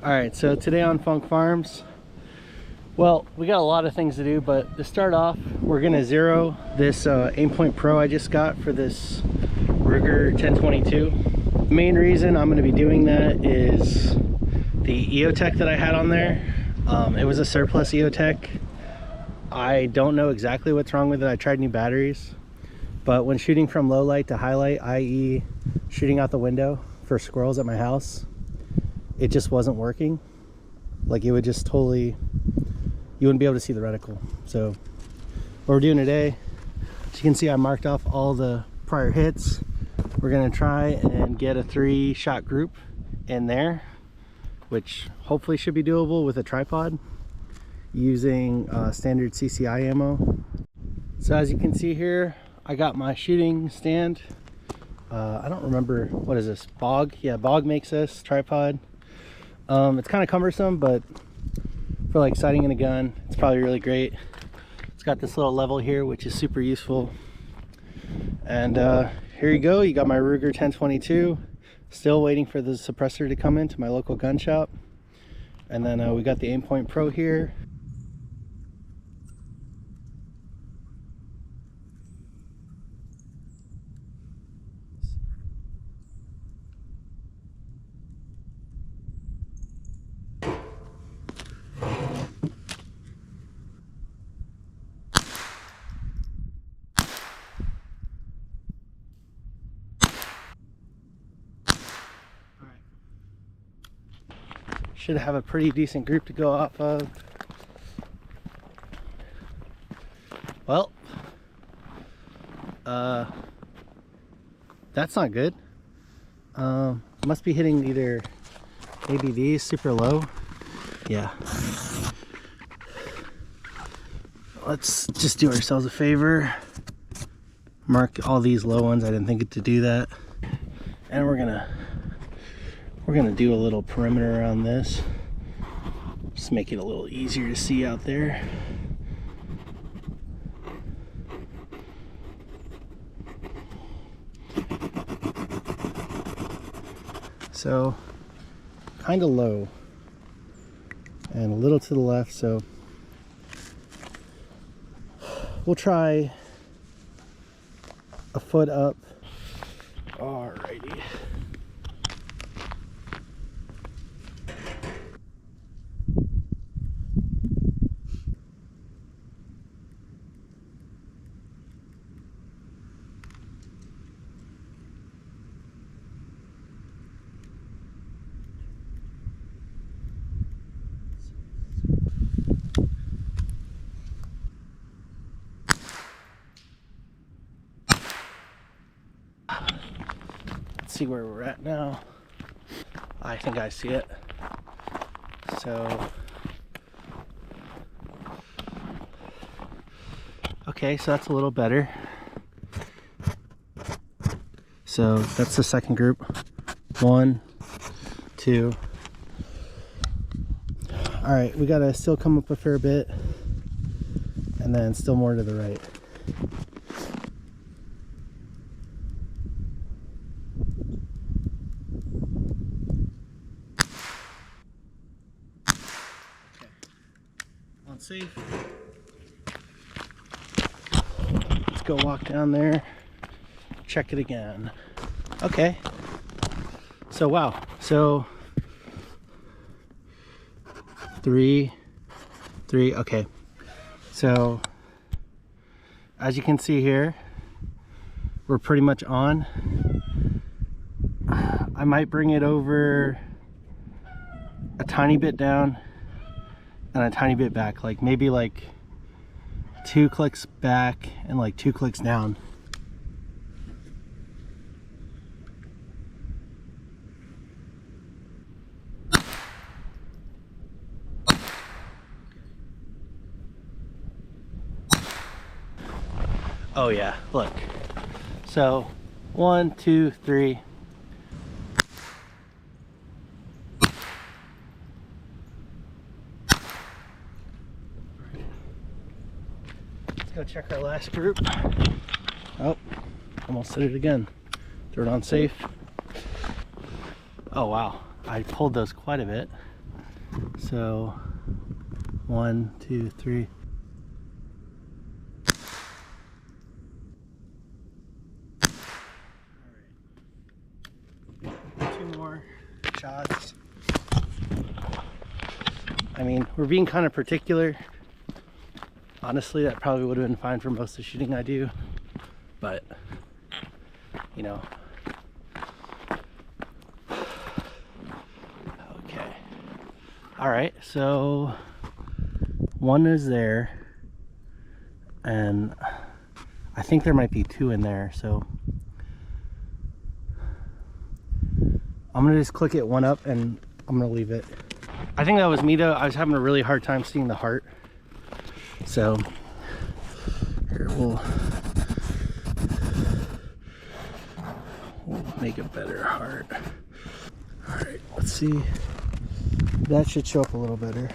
All right, so today on Funk Farms, well, we got a lot of things to do, but to start off, we're gonna zero this Aimpoint Pro I just got for this Ruger 1022. The main reason I'm gonna be doing that is the EOTech that I had on there. It was a surplus EOTech. I don't know exactly what's wrong with it. I tried new batteries, but when shooting from low light to high light, i.e. shooting out the window for squirrels at my house, it just wasn't working. Like, it would just totally, you wouldn't be able to see the reticle. So what we're doing today, as you can see, I marked off all the prior hits. We're gonna try and get a 3-shot group in there, which hopefully should be doable with a tripod using standard CCI ammo. So as you can see here, I got my shooting stand. I don't remember, what is this, Bog? Yeah, Bog makes this tripod. It's kind of cumbersome, but for like sighting in a gun, it's probably really great. It's got this little level here, which is super useful. And here you go, you got my Ruger 1022. Still waiting for the suppressor to come into my local gun shop. And then we got the Aimpoint Pro here. Should have a pretty decent group to go off of. Well, that's not good. Must be hitting either maybe these super low. Yeah. Let's just do ourselves a favor. Mark all these low ones. I didn't think to do that. And we're gonna do a little perimeter around this. Just make it a little easier to see out there. So kind of low and a little to the left, so we'll try a foot up. Alrighty. See where we're at now. I think I see it. So okay, so that's a little better. So that's the second group. 1, 2. All right, we gotta still come up a fair bit, and then still more to the right. Safe. Let's go walk down there, check it again. Okay, so wow, so 3, okay, so as you can see here, we're pretty much on. I might bring it over a tiny bit down and a tiny bit back, like maybe like 2 clicks back and like 2 clicks down. Oh yeah, look. So 1, 2, 3. Go check our last group. Oh, almost did it again. Throw it on safe. Oh wow, I pulled those quite a bit. So 1, 2, 3. All right. 2 more shots. I mean, we're being kind of particular. Honestly, that probably would have been fine for most of the shooting I do, but you know. Okay. All right, so 1 is there, and I think there might be 2 in there, so I'm gonna just click it 1 up and I'm gonna leave it. I think that was me though. I was having a really hard time seeing the heart. So here we'll make a better heart. All right, let's see. That should show up a little better.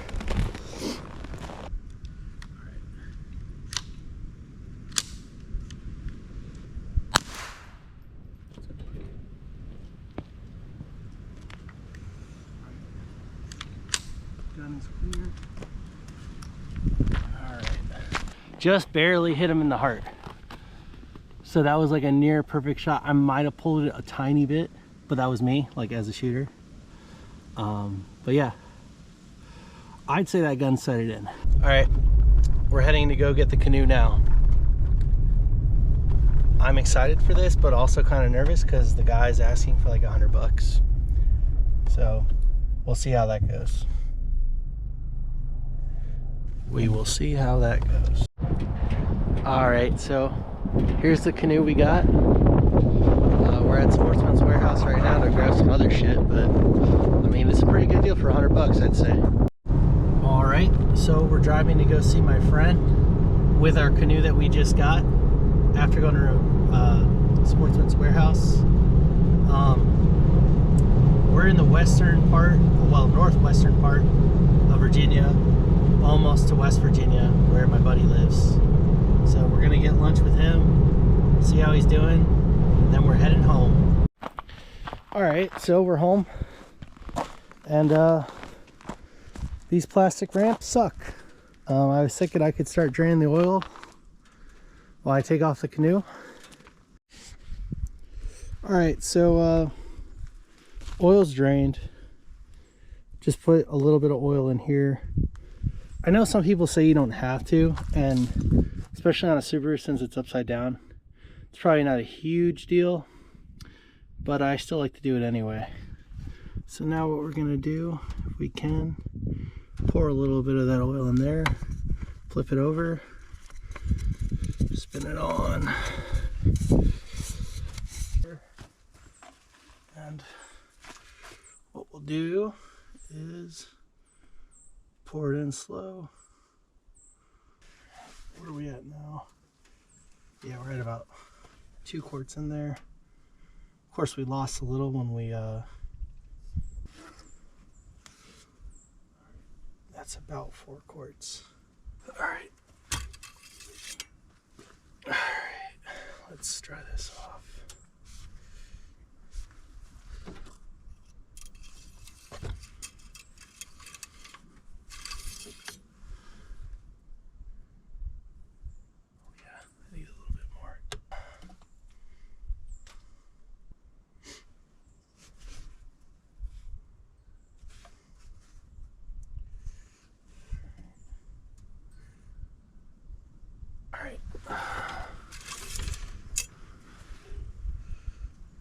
Gun is clear. Just barely hit him in the heart. So that was like a near perfect shot. I might have pulled it a tiny bit, but that was me, like as a shooter. But yeah, I'd say that gun set it in. All right, we're heading to go get the canoe now. I'm excited for this, but also kind of nervous because the guy's asking for like $100. So we'll see how that goes. We will see how that goes. All right, so here's the canoe we got. We're at Sportsman's Warehouse right now to grab some other shit, but I mean, it's a pretty good deal for $100, I'd say. All right, so we're driving to go see my friend with our canoe that we just got after going to Sportsman's Warehouse. We're in the western part, well, northwestern part of Virginia, almost to West Virginia, where my buddy lives. So we're gonna get lunch with him, see how he's doing, then we're heading home. All right, so we're home, and these plastic ramps suck. I was thinking I could start draining the oil while I take off the canoe. All right, so oil's drained. Just put a little bit of oil in here. I know some people say you don't have to, and especially on a Subaru since it's upside down, it's probably not a huge deal, but I still like to do it anyway. So now what we're gonna do, if we can, pour a little bit of that oil in there, flip it over, spin it on, and what we'll do is pour it in slow. Where are we at now? Yeah, we're at about 2 quarts in there. Of course, we lost a little when we that's about 4 quarts. All right, let's try this off.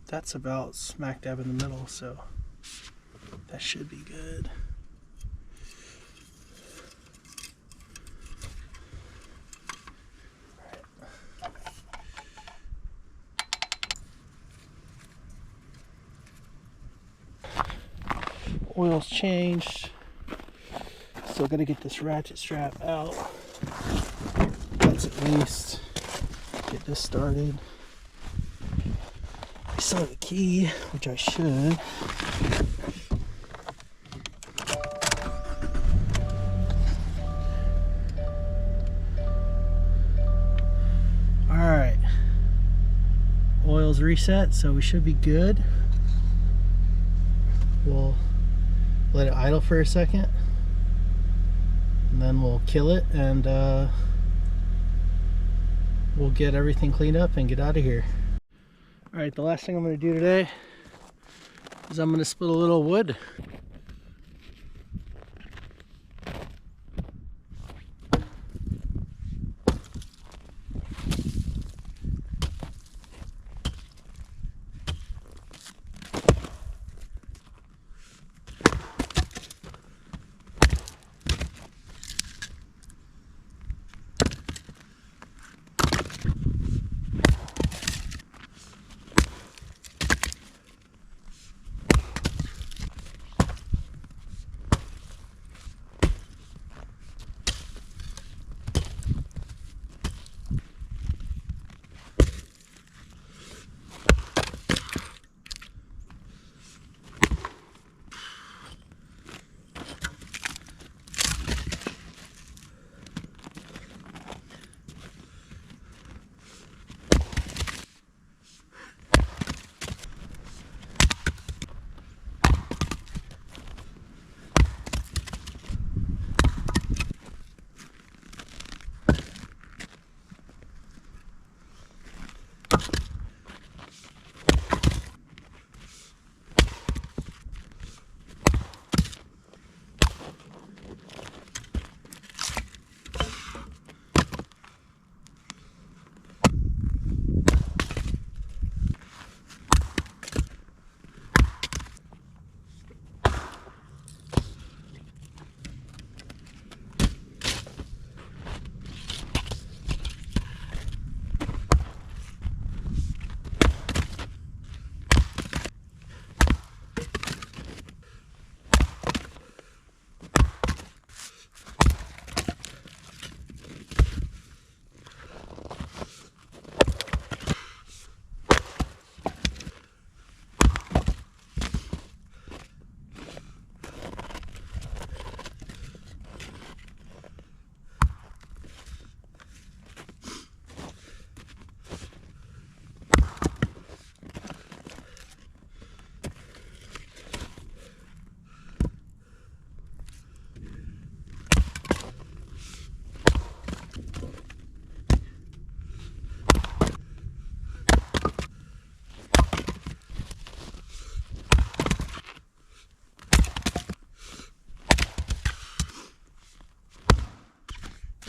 That's about smack dab in the middle, so that should be good. Oil's changed. Still gotta get this ratchet strap out. Let's at least get this started. I still have the key, which I should. Alright. Oil's reset, so we should be good. We'll let it idle for a second, and then we'll kill it, and we'll get everything cleaned up and get out of here. All right, the last thing I'm going to do today is I'm going to split a little wood.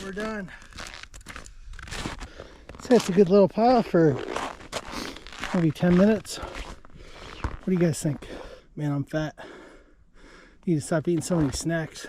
We're done. So that's a good little pile for maybe 10 minutes. What do you guys think? Man, I'm fat. Need to stop eating so many snacks.